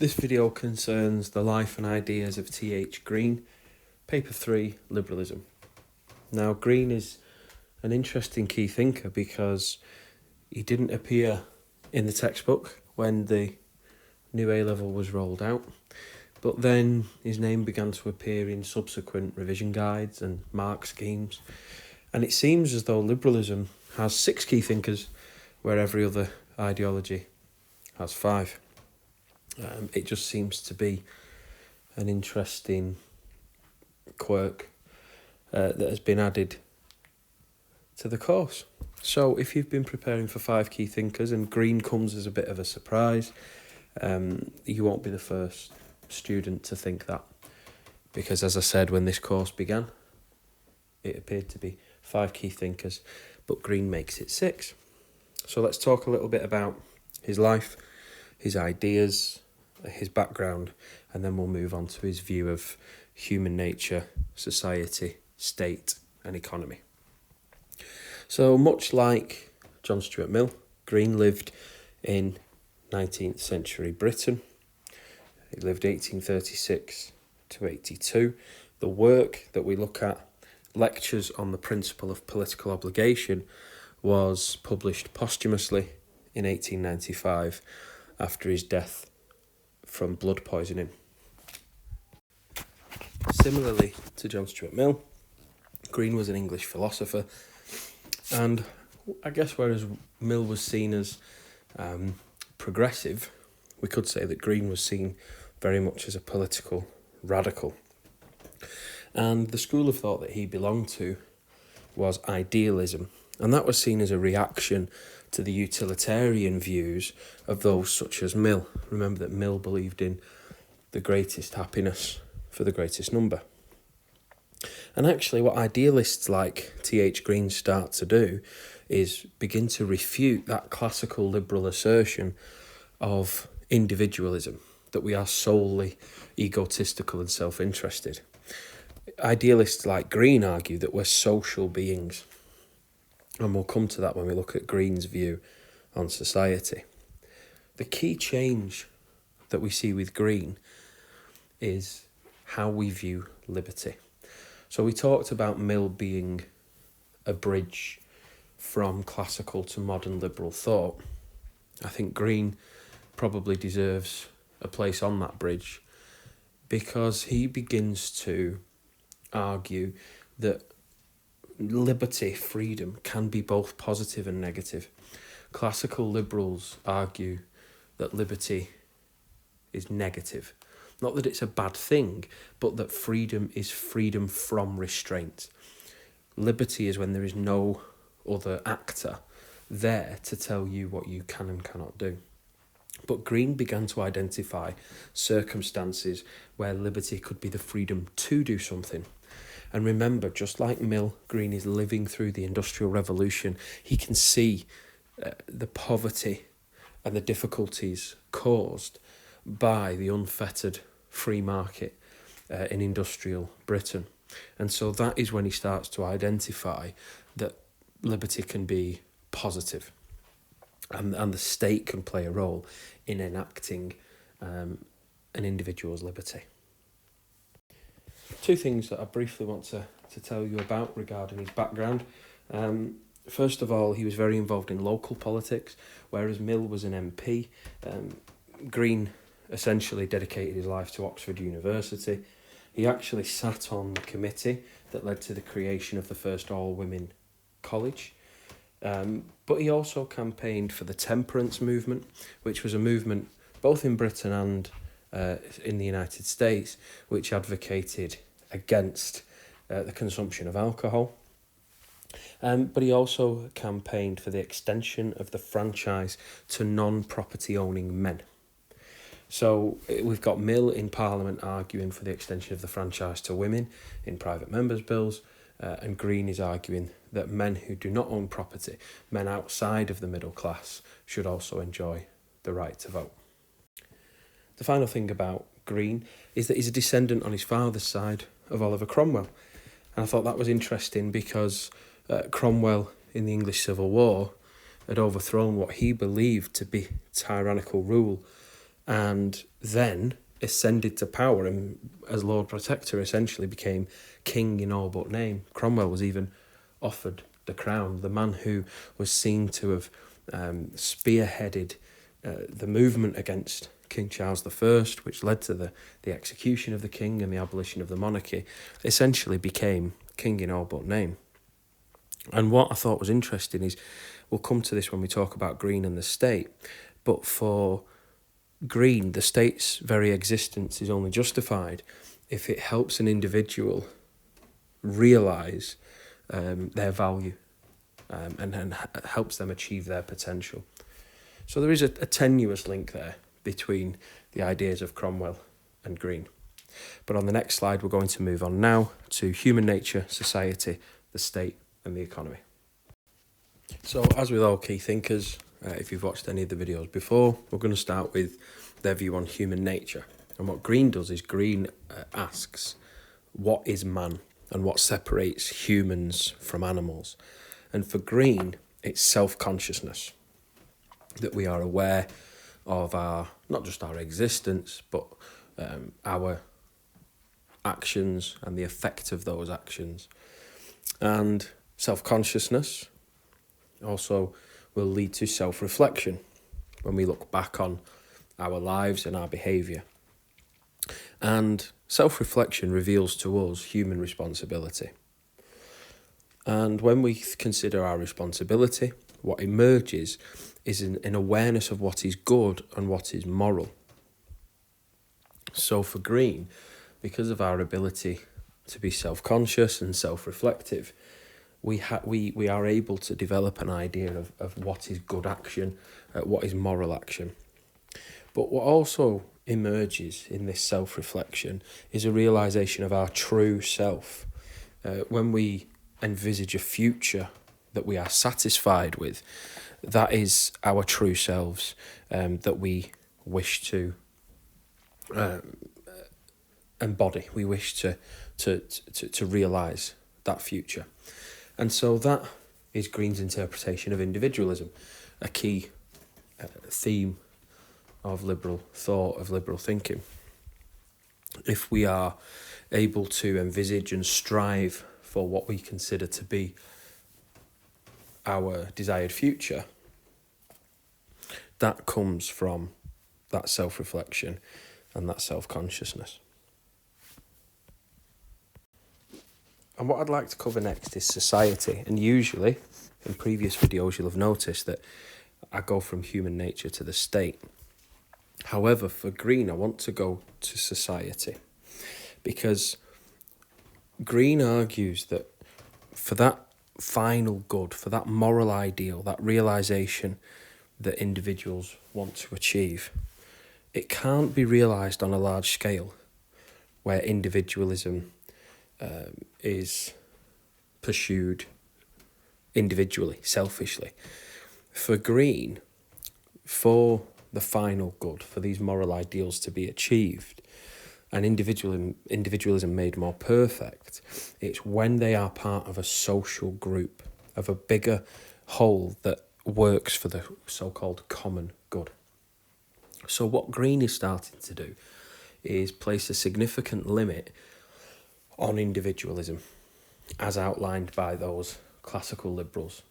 This video concerns the life and ideas of T.H. Green, Paper 3, Liberalism. Now, Green is an interesting key thinker because he didn't appear in the textbook when the new A-level was rolled out, but then his name began to appear in subsequent revision guides and mark schemes, and it seems as though liberalism has 6 key thinkers where every other ideology has 5. It just seems to be an interesting quirk that has been added to the course. So if you've been preparing for 5 key thinkers and Green comes as a bit of a surprise, you won't be the first student to think that. Because as I said, when this course began, it appeared to be 5 key thinkers, but Green makes it 6. So let's talk a little bit about his life, his ideas, his background, and then we'll move on to his view of human nature, society, state, and economy. So much like John Stuart Mill, Green lived in 19th century Britain. He lived 1836 to 82. The work that we look at, Lectures on the Principle of Political Obligation, was published posthumously in 1895 after his death from blood poisoning. Similarly to John Stuart Mill, Green was an English philosopher, and I guess whereas Mill was seen as progressive, we could say that Green was seen very much as a political radical. And the school of thought that he belonged to was idealism, and that was seen as a reaction to the utilitarian views of those such as Mill. Remember that Mill believed in the greatest happiness for the greatest number. And actually what idealists like T.H. Green start to do is begin to refute that classical liberal assertion of individualism, that we are solely egotistical and self-interested. Idealists like Green argue that we're social beings, and we'll come to that when we look at Green's view on society. The key change that we see with Green is how we view liberty. So we talked about Mill being a bridge from classical to modern liberal thought. I think Green probably deserves a place on that bridge because he begins to argue that liberty, freedom, can be both positive and negative. Classical liberals argue that liberty is negative. Not that it's a bad thing, but that freedom is freedom from restraint. Liberty is when there is no other actor there to tell you what you can and cannot do. But Green began to identify circumstances where liberty could be the freedom to do something. And remember, just like Mill, Green is living through the Industrial Revolution. He can see the poverty and the difficulties caused by the unfettered free market in industrial Britain. And so that is when he starts to identify that liberty can be positive, and the state can play a role in enacting an individual's liberty. 2 things that I briefly want to tell you about regarding his background. First of all, he was very involved in local politics, whereas Mill was an MP. Green essentially dedicated his life to Oxford University. He actually sat on the committee that led to the creation of the first all-women college. But he also campaigned for the temperance movement, which was a movement both in Britain and in the United States, which advocated against the consumption of alcohol. But he also campaigned for the extension of the franchise to non-property owning men. So we've got Mill in Parliament arguing for the extension of the franchise to women in private members' bills, and Green is arguing that men who do not own property, men outside of the middle class, should also enjoy the right to vote. The final thing about Green is that he's a descendant on his father's side of Oliver Cromwell. And I thought that was interesting because Cromwell in the English Civil War had overthrown what he believed to be tyrannical rule and then ascended to power and as Lord Protector essentially became king in all but name. Cromwell was even offered the crown, the man who was seen to have spearheaded the movement against King Charles I, which led to the execution of the king and the abolition of the monarchy, essentially became king in all but name. And what I thought was interesting is, we'll come to this when we talk about Green and the state, but for Green, the state's very existence is only justified if it helps an individual realise their value and helps them achieve their potential. So there is a tenuous link there between the ideas of Cromwell and Green. But on the next slide, we're going to move on now to human nature, society, the state and the economy. So as with all key thinkers, if you've watched any of the videos before, we're going to start with their view on human nature. And what Green does is Green asks, what is man and what separates humans from animals? And for Green, it's self-consciousness, that we are aware of our, not just our existence, but our actions and the effect of those actions. And self-consciousness also will lead to self-reflection when we look back on our lives and our behaviour. And self-reflection reveals to us human responsibility. And when we consider our responsibility, what emerges is an awareness of what is good and what is moral. So for Green, because of our ability to be self-conscious and self-reflective, we are able to develop an idea of what is good action, what is moral action. But what also emerges in this self-reflection is a realisation of our true self. When we envisage a future that we are satisfied with, that is our true selves that we wish to embody. We wish to realise that future. And so that is Green's interpretation of individualism, a key theme of liberal thought, of liberal thinking. If we are able to envisage and strive for what we consider to be our desired future, that comes from that self-reflection and that self-consciousness. And what I'd like to cover next is society. And usually, in previous videos, you'll have noticed that I go from human nature to the state. However, for Green, I want to go to society, because Green argues that for that final good, for that moral ideal, that realisation that individuals want to achieve, it can't be realised on a large scale where individualism is pursued individually, selfishly. For Green, for the final good, for these moral ideals to be achieved and individualism made more perfect, it's when they are part of a social group, of a bigger whole that works for the so-called common good. So what Green is starting to do is place a significant limit on individualism, as outlined by those classical liberals.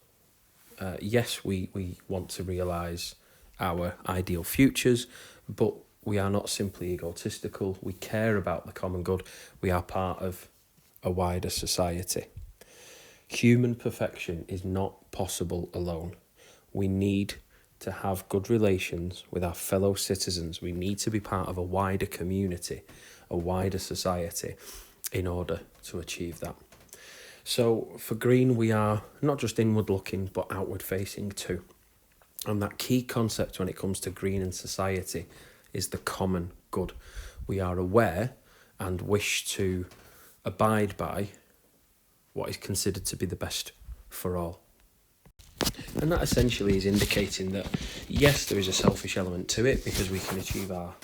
Yes, we want to realise our ideal futures, but we are not simply egotistical. We care about the common good. We are part of a wider society. Human perfection is not possible alone. We need to have good relations with our fellow citizens. We need to be part of a wider community, a wider society, in order to achieve that. So for Green, we are not just inward looking, but outward facing too. And that key concept when it comes to Green and society is the common good. We are aware and wish to abide by what is considered to be the best for all. And that essentially is indicating that, yes, there is a selfish element to it because we can achieve our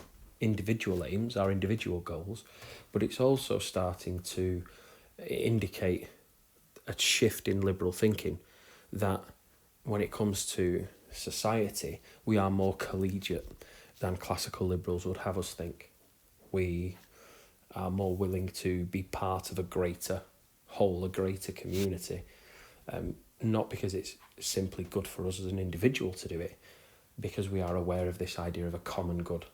individual aims, our individual goals, but it's also starting to indicate a shift in liberal thinking, that when it comes to society, we are more collegiate than classical liberals would have us think. We are more willing to be part of a greater whole, a greater community, not because it's simply good for us as an individual to do it, because we are aware of this idea of a common good.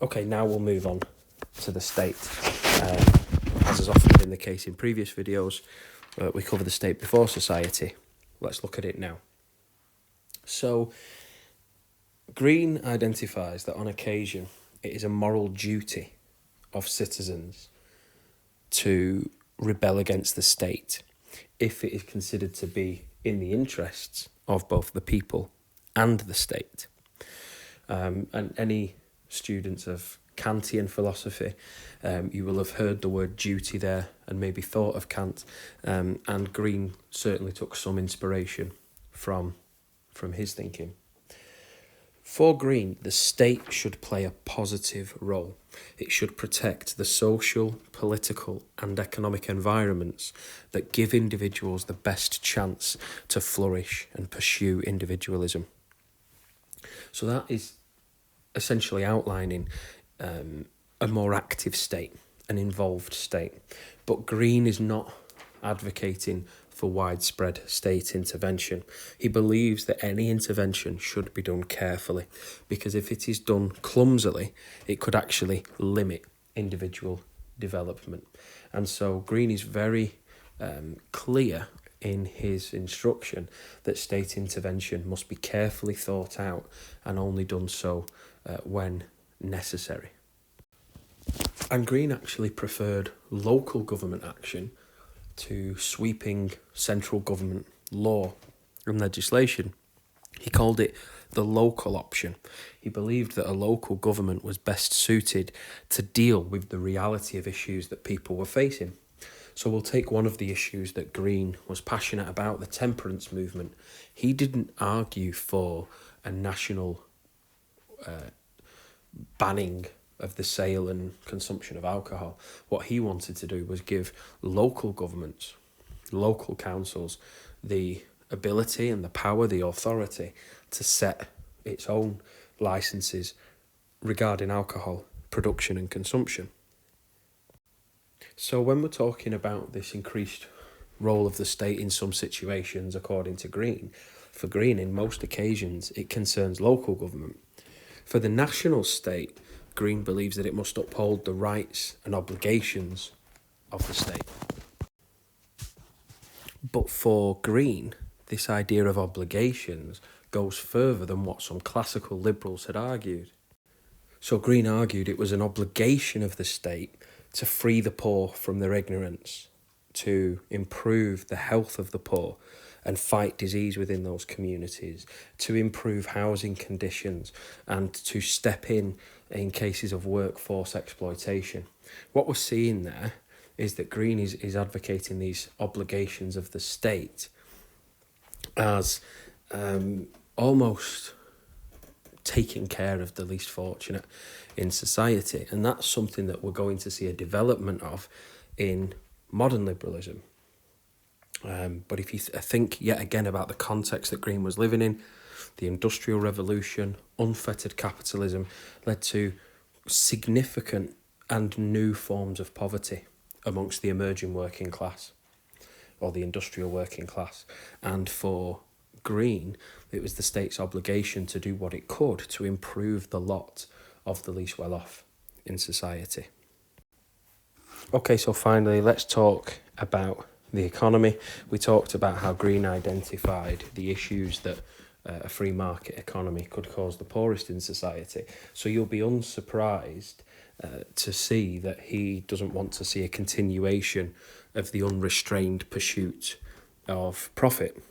Okay, now we'll move on to the state. As has often been the case in previous videos, we cover the state before society. Let's look at it now. So, Green identifies that on occasion it is a moral duty of citizens to rebel against the state if it is considered to be in the interests of both the people and the state. And any students of Kantian philosophy, you will have heard the word duty there and maybe thought of Kant, and Green certainly took some inspiration from his thinking. For Green, the state should play a positive role. It should protect the social, political and economic environments that give individuals the best chance to flourish and pursue individualism. So that is essentially outlining a more active state, an involved state. But Green is not advocating for widespread state intervention. He believes that any intervention should be done carefully, because if it is done clumsily, it could actually limit individual development. And so Green is very clear in his instruction that state intervention must be carefully thought out and only done so when necessary. And Green actually preferred local government action to sweeping central government law and legislation. He called it the local option. He believed that a local government was best suited to deal with the reality of issues that people were facing. So we'll take one of the issues that Green was passionate about, the temperance movement. He didn't argue for a national banning of the sale and consumption of alcohol. What he wanted to do was give local governments, local councils, the ability and the power, the authority to set its own licenses regarding alcohol production and consumption. So when we're talking about this increased role of the state in some situations, according to Green, for Green, in most occasions, it concerns local government. For the national state, Green believes that it must uphold the rights and obligations of the state. But for Green, this idea of obligations goes further than what some classical liberals had argued. So Green argued it was an obligation of the state to free the poor from their ignorance, to improve the health of the poor and fight disease within those communities, to improve housing conditions and to step in cases of workforce exploitation. What we're seeing there is that Green is advocating these obligations of the state as almost taking care of the least fortunate in society. And that's something that we're going to see a development of in modern liberalism. But if you think yet again about the context that Green was living in, the Industrial Revolution, unfettered capitalism led to significant and new forms of poverty amongst the emerging working class, or the industrial working class. And for Green, it was the state's obligation to do what it could to improve the lot of the least well-off in society. Okay, so finally, let's talk about the economy. We talked about how Green identified the issues that a free market economy could cause the poorest in society. So you'll be unsurprised to see that he doesn't want to see a continuation of the unrestrained pursuit of profit,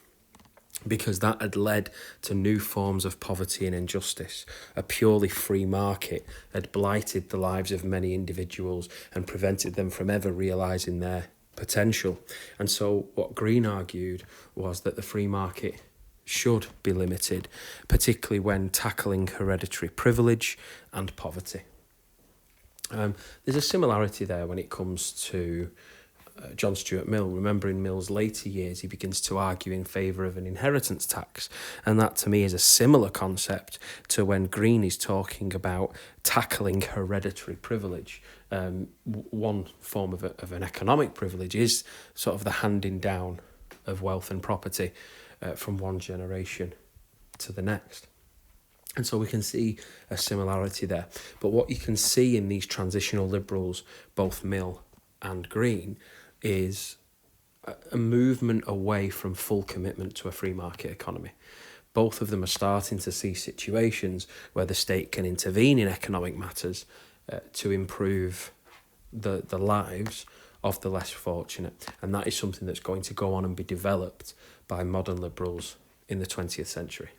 because that had led to new forms of poverty and injustice. A purely free market had blighted the lives of many individuals and prevented them from ever realising their potential. And so what Green argued was that the free market should be limited, particularly when tackling hereditary privilege and poverty. There's a similarity there when it comes to John Stuart Mill. Remember, in Mill's later years, he begins to argue in favour of an inheritance tax. And that, to me, is a similar concept to when Green is talking about tackling hereditary privilege. One form of an economic privilege is sort of the handing down of wealth and property from one generation to the next. And so we can see a similarity there. But what you can see in these transitional liberals, both Mill and Green, is a movement away from full commitment to a free market economy. Both of them are starting to see situations where the state can intervene in economic matters to improve the lives of the less fortunate. And that is something that's going to go on and be developed by modern liberals in the 20th century.